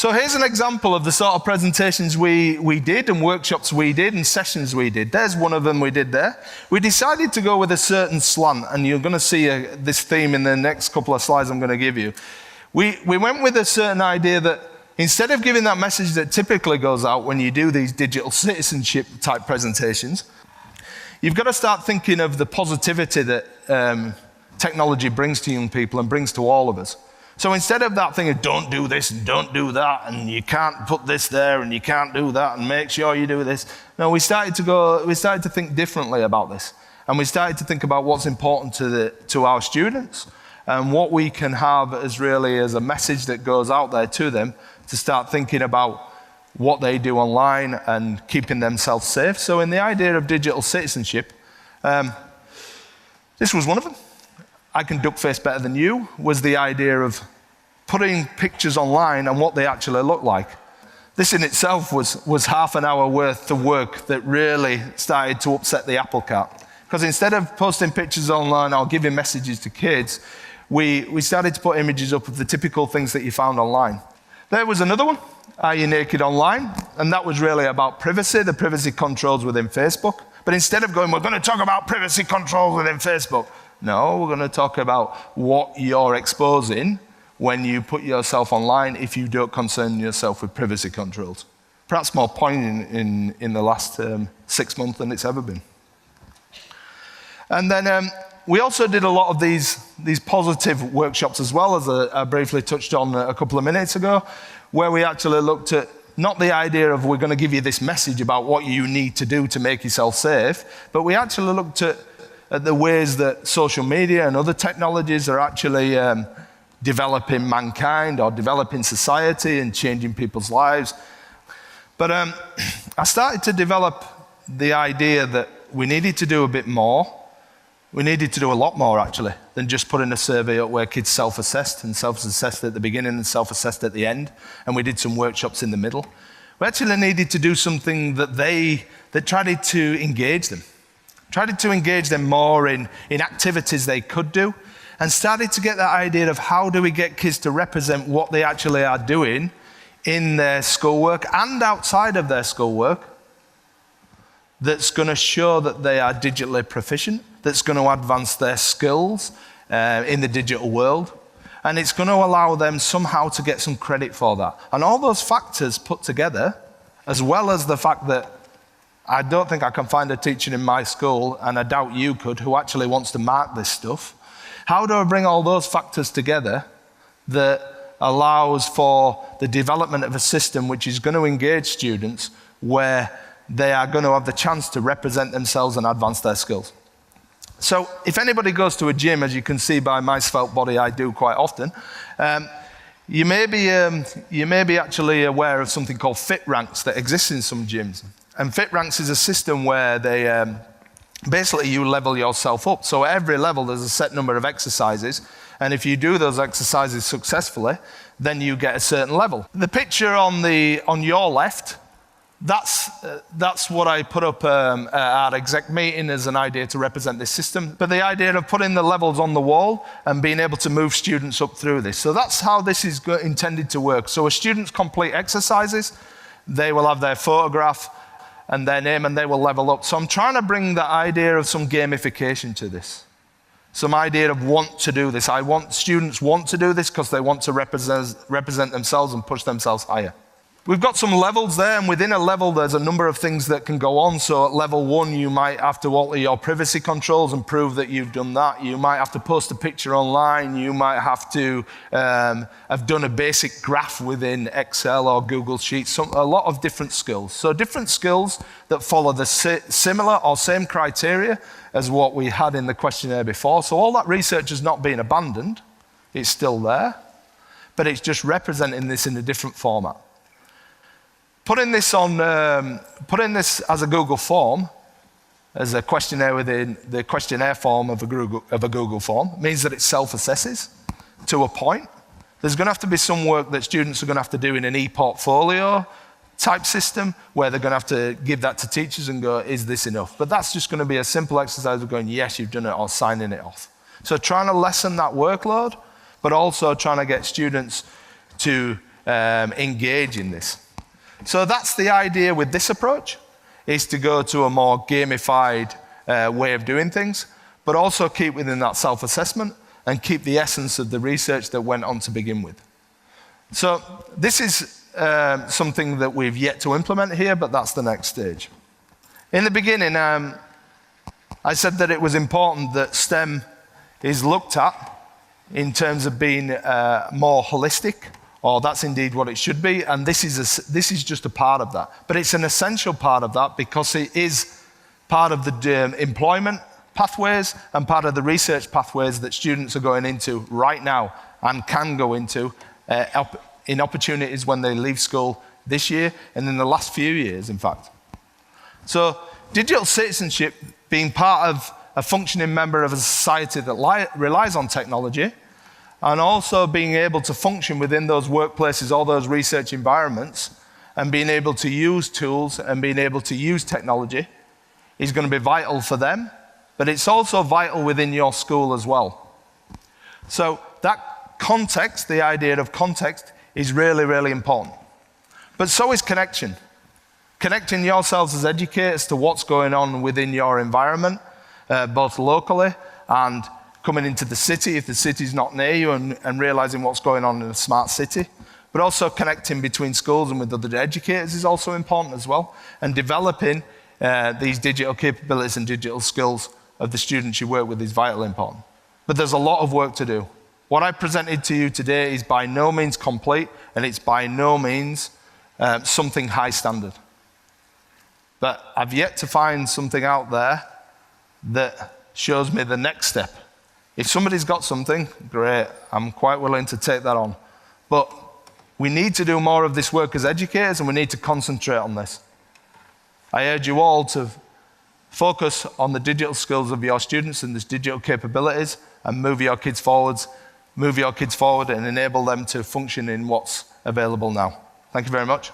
So here's an example of the sort of presentations we did and workshops we did and sessions we did. There's one of them we did there. We decided to go with a certain slant, and you're going to see this theme in the next couple of slides I'm going to give you. We went with a certain idea that instead of giving that message that typically goes out when you do these digital citizenship type presentations, you've got to start thinking of the positivity that technology brings to young people and brings to all of us. So instead of that thing of don't do this and don't do that and you can't put this there and you can't do that and make sure you do this, no, we started to think differently about this. And we started to think about what's important to our students and what we can have as a message that goes out there to them to start thinking about what they do online and keeping themselves safe. So in the idea of digital citizenship, this was one of them. I can duck face better than you, was the idea of putting pictures online and what they actually look like. This in itself was half an hour worth of work that really started to upset the apple cart. Because instead of posting pictures online or giving messages to kids, we started to put images up of the typical things that you found online. There was another one, Are You Naked Online? And that was really about privacy, the privacy controls within Facebook. But instead of going, we're going to talk about privacy controls within Facebook, no, we're going to talk about what you're exposing when you put yourself online if you don't concern yourself with privacy controls. Perhaps more poignant in the last 6 months than it's ever been. And then we also did a lot of these positive workshops as well, as I briefly touched on a couple of minutes ago, where we actually looked at not the idea of we're going to give you this message about what you need to do to make yourself safe, but we actually looked at the ways that social media and other technologies are actually developing mankind or developing society and changing people's lives. But I started to develop the idea that we needed to do a bit more. We needed to do a lot more, actually, than just putting a survey up where kids self-assessed at the beginning and self-assessed at the end, and we did some workshops in the middle. We actually needed to do something that tried to engage them. Tried to engage them more in activities they could do, and started to get that idea of how do we get kids to represent what they actually are doing in their schoolwork and outside of their schoolwork that's going to show that they are digitally proficient, that's going to advance their skills in the digital world, and it's going to allow them somehow to get some credit for that. And all those factors put together, as well as the fact that I don't think I can find a teacher in my school, and I doubt you could, who actually wants to mark this stuff. How do I bring all those factors together that allows for the development of a system which is going to engage students where they are going to have the chance to represent themselves and advance their skills? So if anybody goes to a gym, as you can see by my svelte body, I do quite often, you may be actually aware of something called fit ranks that exists in some gyms. And fit ranks is a system where they basically you level yourself up. So at every level there's a set number of exercises, and if you do those exercises successfully, then you get a certain level. The picture on your left, that's what I put up at our exec meeting as an idea to represent this system. But the idea of putting the levels on the wall and being able to move students up through this. So that's how this is intended to work. So as students complete exercises, they will have their photograph and their name, and they will level up. So I'm trying to bring the idea of some gamification to this. Some idea of want to do this. Students want to do this because they want to represent themselves and push themselves higher. We've got some levels there, and within a level there's a number of things that can go on. So at level 1 you might have to alter your privacy controls and prove that you've done that. You might have to post a picture online. You might have to have done a basic graph within Excel or Google Sheets. A lot of different skills. So different skills that follow the similar or same criteria as what we had in the questionnaire before. So all that research has not been abandoned. It's still there, but it's just representing this in a different format. Putting this as a Google form, as a questionnaire within the questionnaire form of a Google form, means that it self-assesses to a point. There's going to have to be some work that students are going to have to do in an e-portfolio type system, where they're going to have to give that to teachers and go, is this enough? But that's just going to be a simple exercise of going, yes, you've done it, or signing it off. So trying to lessen that workload, but also trying to get students to engage in this. So that's the idea with this approach, is to go to a more gamified way of doing things, but also keep within that self-assessment and keep the essence of the research that went on to begin with. So this is something that we've yet to implement here, but that's the next stage. In the beginning, I said that it was important that STEM is looked at in terms of being more holistic, or that's indeed what it should be, and this is just a part of that. But it's an essential part of that because it is part of the employment pathways and part of the research pathways that students are going into right now and can go into in opportunities when they leave school this year and in the last few years, in fact. So digital citizenship, being part of a functioning member of a society that relies on technology, and also being able to function within those workplaces, all those research environments, and being able to use tools and being able to use technology is going to be vital for them, but it's also vital within your school as well. So that context, the idea of context, is really, really important. But so is connection. Connecting yourselves as educators to what's going on within your environment, both locally and coming into the city if the city's not near you, and realizing what's going on in a smart city. But also connecting between schools and with other educators is also important as well, and developing these digital capabilities and digital skills of the students you work with is vitally important. But there's a lot of work to do. What I presented to you today is by no means complete, and it's by no means something high standard. But I've yet to find something out there that shows me the next step. If somebody's got something, great, I'm quite willing to take that on. But we need to do more of this work as educators, and we need to concentrate on this. I urge you all to focus on the digital skills of your students and these digital capabilities, and move your kids forward and enable them to function in what's available now. Thank you very much.